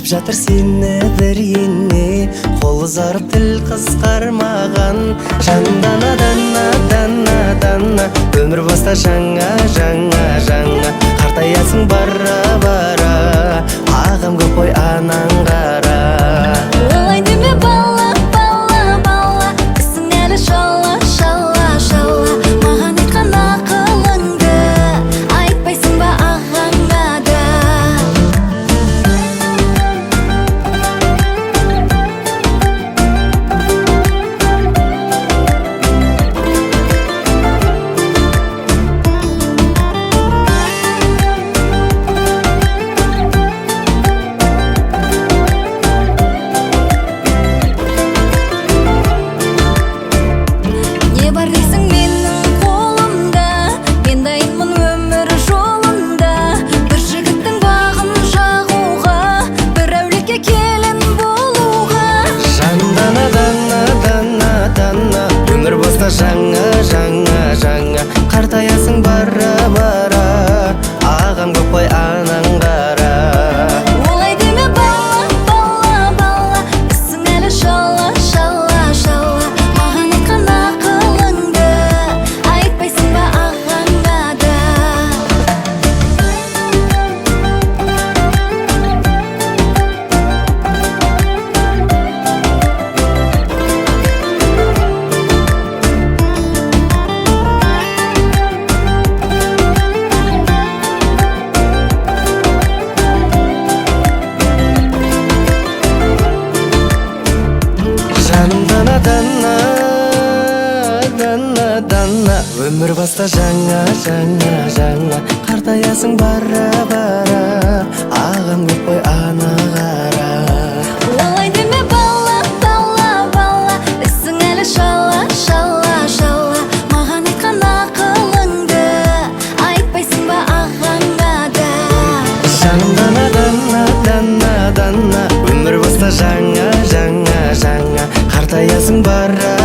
жатыр сені бір ене, қол ұзарып тіл қысқармаған. Жандана дана дана дана, өмір баста жаңа жаңа жаңа. Қартаясың бара бара, ағам көп қой анаң қара. Олай деме бала бала бала, ісің әлі шала шала шала. Маған айтқан ақылыңды айтпайсың ба ағаңа да? Не бар дейсің менің қолымда, мен дайынмын өмір жолында. Бір жігіттің бағын жағуға, бір әулетке келін болуға. Жандана дана дана дана, өмір баста жаңа жаңа жаңа. Қартаясың бара бара, ағам көп қой анаң қара. Олай деме бала бала бала, ісің әлі шала шала шала. Маған айтқан ақылыңды айтпайсың ба ағаңа да? Жандана дана дана дана, өмір баста жаңа жаңа жаңа. Қартаясың бара бара, ағам көп қой ана қара. Олай деме бала бала бала, ісің әлі шала шала шала. Маған айтқан ақылыңды айтпайсың ба ағаңа да? Жандана дана дана дана, өмір баста жаңа жаңа жаңа. Қартаясың бара